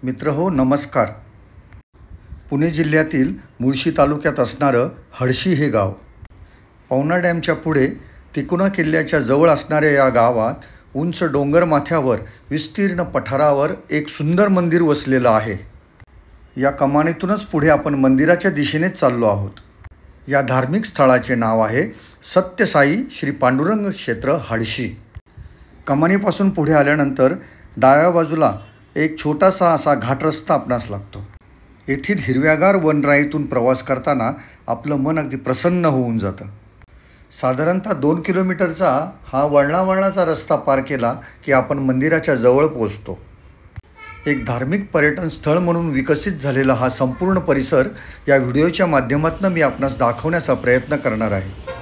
मित्रहो नमस्कार। पुणे जिल्ह्यातील मुळशी तालुक्यात असणारं हडशी हे गाव, पवना डॅमच्या पुढे तिकोना किल्ल्याच्या जवळ असणाऱ्या या गावात उंच डोंगर माथ्यावर विस्तीर्ण पठारावर एक सुंदर मंदिर वसलेलं आहे। या कमानीतूनच पुढे आपण मंदिराच्या दिशेनेच चाललो आहोत। या धार्मिक स्थळाचे नाव आहे सत्यसाई श्री पांडुरंग क्षेत्र हडशी। कमानीपासून पुढे आल्यानंतर डाव्या बाजूला एक छोटासा असा घाट रस्ता आपणास लागतो। येथील हिरव्यागार वनराईतून प्रवास करताना आपलं मन अगदी प्रसन्न होऊन जातं। साधारणतः 2 किलोमीटरचा हा वळणावळणाचा रस्ता पार केला की आपण मंदिराच्या जवळ पोहोचतो। एक धार्मिक पर्यटन स्थळ म्हणून विकसित झालेला हा संपूर्ण परिसर या व्हिडिओच्या माध्यमातून मी आपणास दाखवण्याचा प्रयत्न करणार आहे।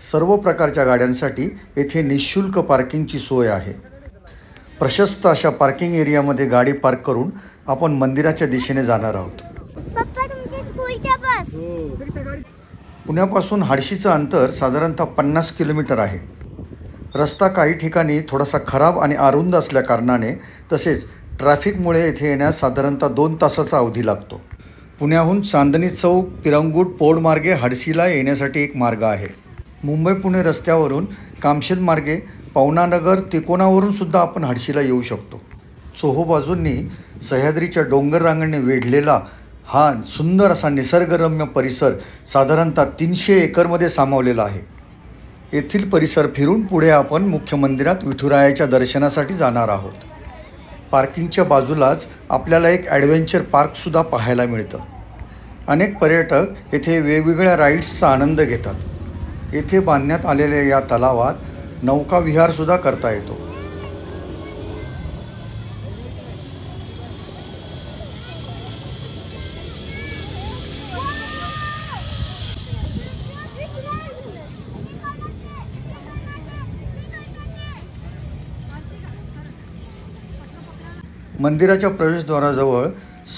सर्व प्रकारच्या गाड्यांसाठी येथे निःशुल्क पार्किंगची सोय आहे। प्रशस्त अशा पार्किंग एरियामध्ये गाडी पार्क करून आपण मंदिराच्या दिशेने जाणार आहोत। पप्पा तुमच्या स्कूलच्या बस। पुण्यापासून हडशीचं अंतर साधारणतः 50 किलोमीटर आहे। रस्ता काही ठिकाणी थोडासा खराब आणि अरुंद असल्या कारणाने तसेच ट्रॅफिकमुळे येथे येण्यास साधारणतः 2 तासाचा अवधी लागतो। पुण्याहून चांदणी चौक पिरंगुट पोड मार्गे हडशीला येण्यासाठी एक मार्ग आहे। मुंबई पुणे रस्त्यावरून कामशेत मार्गे पवनानगर तिकोनावरून सुद्धा आपण हडशीला येऊ शकतो। चोहो बाजूंनी सह्याद्रीच्या डोंगर रांगेने वेढलेला हा सुंदर असा निसर्गरम्य परिसर साधारणतः 300 एकरमध्ये सामावलेला आहे। येथील परिसर फिरून पुढे आपण मुख्य मंदिरात विठुरायाच्या दर्शनासाठी जाणार आहोत। पार्किंगच्या बाजूलाच आपल्याला एक ॲडव्हेंचर पार्कसुद्धा पाहायला मिळतं। अनेक पर्यटक येथे वेगवेगळ्या राईड्सचा आनंद घेतात। येथे बांधण्यात आलेल्या या तलावात नौका विहारसुद्धा करता येतो। मंदिराच्या प्रवेशद्वाराजवळ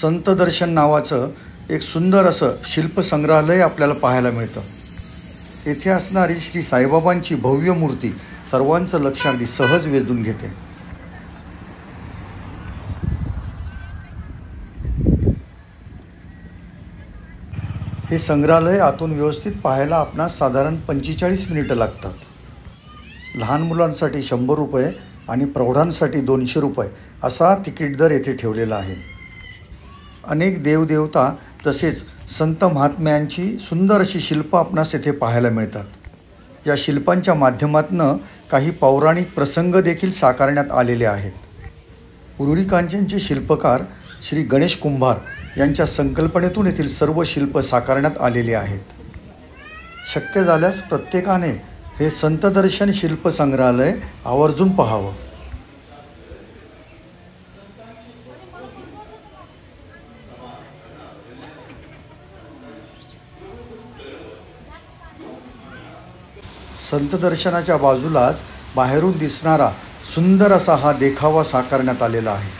संत दर्शन नावाचं एक सुंदर असं शिल्पसंग्रहालय आपल्याला पाहायला मिळतं। येथे असणारी श्री साईबाबांची भव्य मूर्ती सर्वांचं लक्ष अगदी सहज वेधून घेते। हे संग्रहालय आतून व्यवस्थित पाहायला आपणास साधारण 45 मिनिटं लागतात। लहान मुलांसाठी 100 रुपये आणि प्रौढांसाठी 200 रुपये असा तिकीट दर येथे ठेवलेला आहे। अनेक देवदेवता तसेच संत महात्म्यांची सुंदर अशी शिल्पं आपणास येथे पाहायला मिळतात। या शिल्पांच्या माध्यमातून काही पौराणिक प्रसंग देखील साकारण्यात आलेले आहेत। उरुळी कांचनचे शिल्पकार श्री गणेश कुंभार यांच्या संकल्पनेतून येथील सर्व शिल्प साकारण्यात आलेले आहेत। शक्य झाल्यास प्रत्येकाने हे संत दर्शन शिल्प संग्रहालय आवर्जून पाहावं। संत दर्शनाच्या बाजूलाच बाहेरून दिसणारा सुंदर असा हा देखावा साकारण्यात आलेला आहे।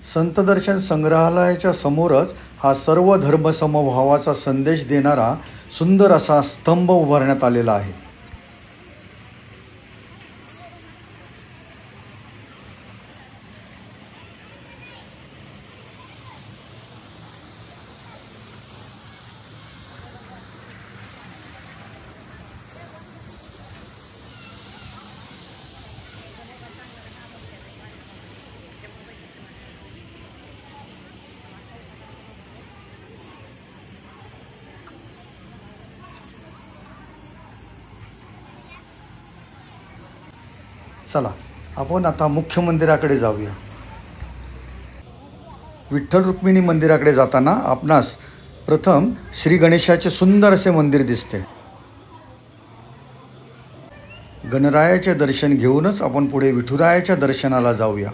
संत दर्शन संग्रहालयाच्या समोरच हा सर्व धर्मसमभावाचा संदेश देणारा सुंदर असा स्तंभ उभारण्यात आलेला आहे। चला आपण आता मुख्य मंदिराकडे जाऊया। विठ्ठल रुक्मिणी मंदिराकडे जाताना आपणास प्रथम श्री गणेशाचे सुंदर असे मंदिर दिसते। गणरायाचे दर्शन घेऊनच आपण पुढे विठुरायाच्या दर्शनाला जाऊया.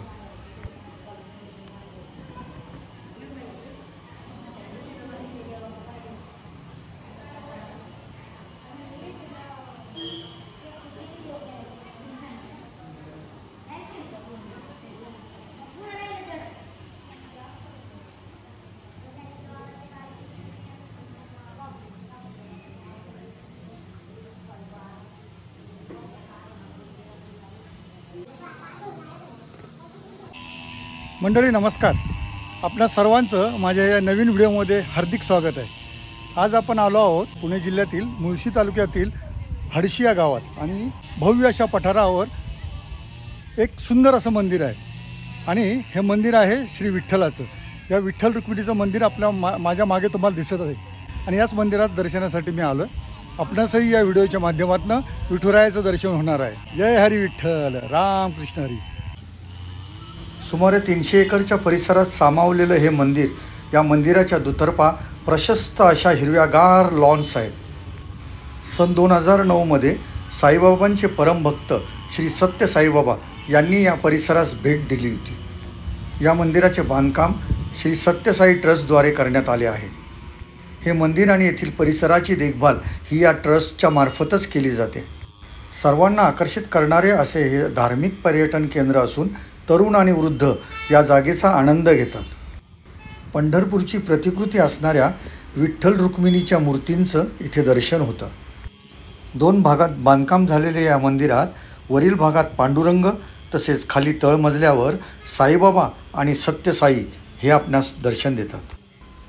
मंडळी नमस्कार. आपणा सर्वांचं माझ्या या नवीन व्हिडिओमध्ये हार्दिक स्वागत आहे. आज आपण आलो आहोत पुणे जिल्ह्यातील मुळशी तालुक्यातील हडशी या गावात आणि भव्य अशा पठारावर एक सुंदर असं मंदिर आहे आणि हे मंदिर आहे श्री विठ्ठलाचं. या विठ्ठल रुक्मिणीचं मंदिर माझ्या मागे तुम्हाला दिसत आहे आणि याच मंदिरात दर्शनासाठी मी आलो आहे. आपणासही या व्हिडिओच्या माध्यमातून विठुरायाचं दर्शन होणार आहे. जय हरी विठ्ठल, राम कृष्ण हरी. सुमारे 300 एकरच्या परिसरात सामावलेलं हे मंदिर, या मंदिराच्या दुतर्फा प्रशस्त अशा हिरव्यागार लॉन्स आहेत. सन 2009मध्ये साईबाबांचे परमभक्त श्री सत्य साईबाबा यांनी या परिसरास भेट दिली होती. या मंदिराचे बांधकाम श्री सत्य साई ट्रस्टद्वारे करण्यात आले आहे. हे मंदिर आणि येथील परिसराची देखभाल ही या ट्रस्टच्या मार्फतच केली जाते. सर्वांना आकर्षित करणारे असे हे धार्मिक पर्यटन केंद्र असून तरुण आणि वृद्ध या जागेचा आनंद घेतात. पंढरपूरची प्रतिकृती असणाऱ्या विठ्ठल रुक्मिणीच्या मूर्तींचं इथे दर्शन होतं. 2 भागात बांधकाम झालेल्या या मंदिरात वरील भागात पांडुरंग तसेच खाली तळमजल्यावर साईबाबा आणि सत्यसाई हे आपणास दर्शन देतात.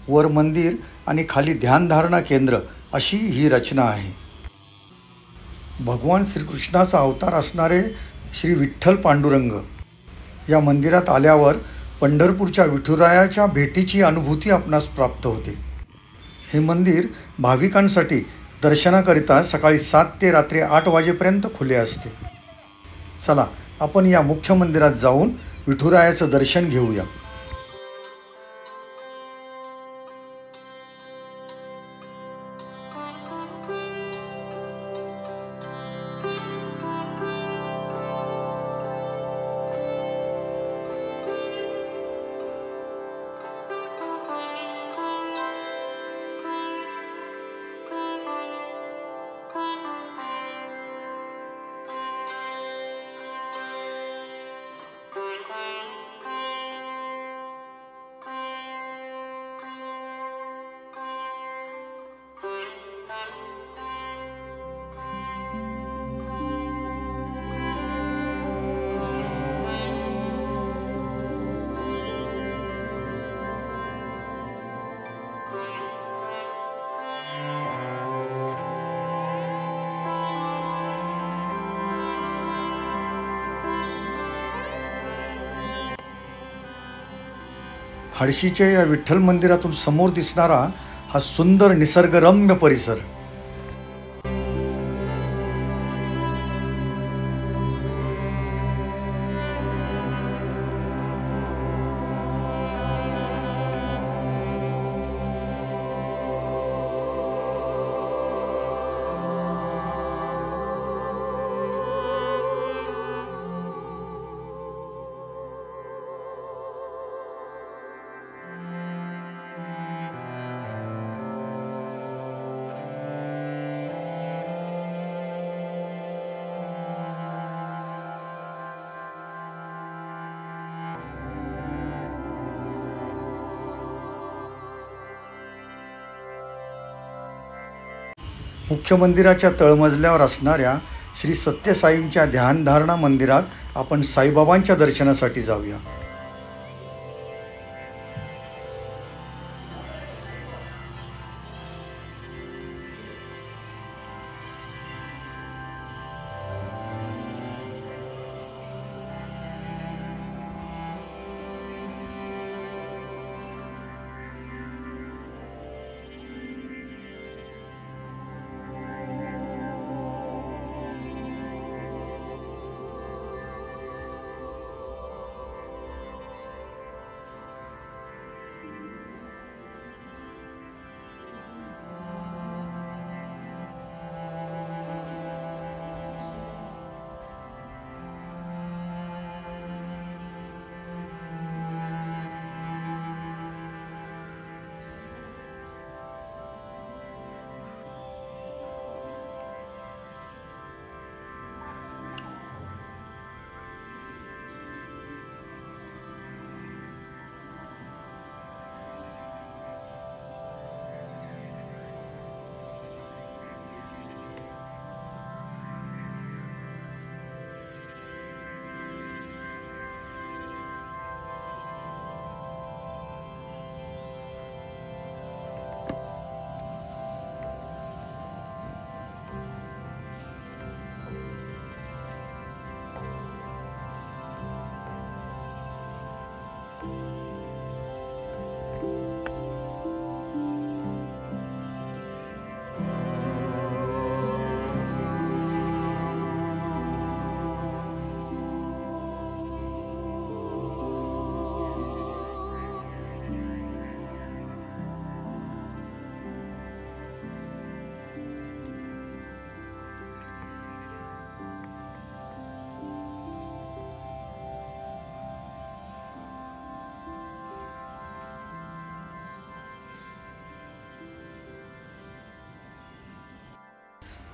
वर मंदिर आणि खाली ध्यानधारणा केंद्र अशी ही रचना आहे. भगवान श्रीकृष्णाचा अवतार असणारे श्री विठ्ठल पांडुरंग या मंदिरात आल्यावर पंढरपूरच्या विठुरायाच्या भेटीची अनुभूती आपणास प्राप्त होते. हे मंदिर भाविकांसाठी दर्शनाकरिता सकाळी 7 ते रात्री 8 वाजेपर्यंत खुले असते. चला आपण या मुख्य मंदिरात जाऊन विठुरायाचं दर्शन घेऊया. हडशीच्या या विठ्ठल मंदिरातून समोर दिसणारा हा सुंदर निसर्गरम्य परिसर. मुख्य मंदिराच्या तळमजल्यावर असणाऱ्या श्री सत्यसाईंच्या ध्यानधारणा मंदिरात आपण साईबाबांच्या दर्शनासाठी जाऊया.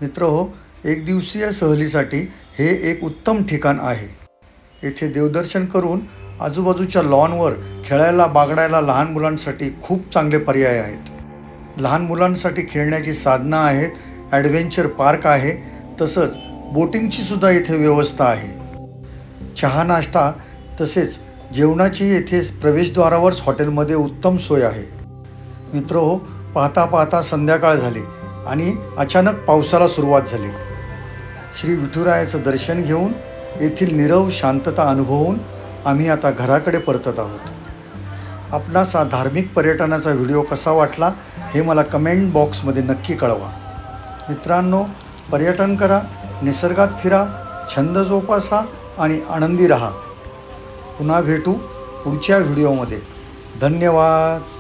मित्रहो, एक दिवसीय सहलीसाठी हे एक उत्तम ठिकाण आहे. येथे देवदर्शन करून आजूबाजूच्या लॉनवर खेळायला बागडायला लहान मुलांसाठी खूप चांगले पर्याय आहेत. लहान मुलांसाठी खेळण्याची साधनं आहेत, ॲडव्हेंचर पार्क आहे, तसंच बोटिंगची सुद्धा येथे व्यवस्था आहे. चहा नाश्ता तसेच जेवणाची येथे प्रवेशद्वारावरच हॉटेलमध्ये उत्तम सोय आहे. मित्रहो, पाहता पाहता संध्याकाळ झाली आणि अचानक पावसाला सुरुवात झाली. श्री विठुरायाचं दर्शन घेऊन येथील नीरव शांतता अनुभवून आम्ही आता घराकडे परतत आहोत. आपणास हा धार्मिक पर्यटनाचा व्हिडिओ कसा वाटला हे मला कमेंट बॉक्समध्ये नक्की कळवा. मित्रांनो, पर्यटन करा, निसर्गात फिरा, छंद जोपासा आणि आनंदी रहा. पुन्हा भेटू पुढच्या व्हिडिओमध्ये. धन्यवाद.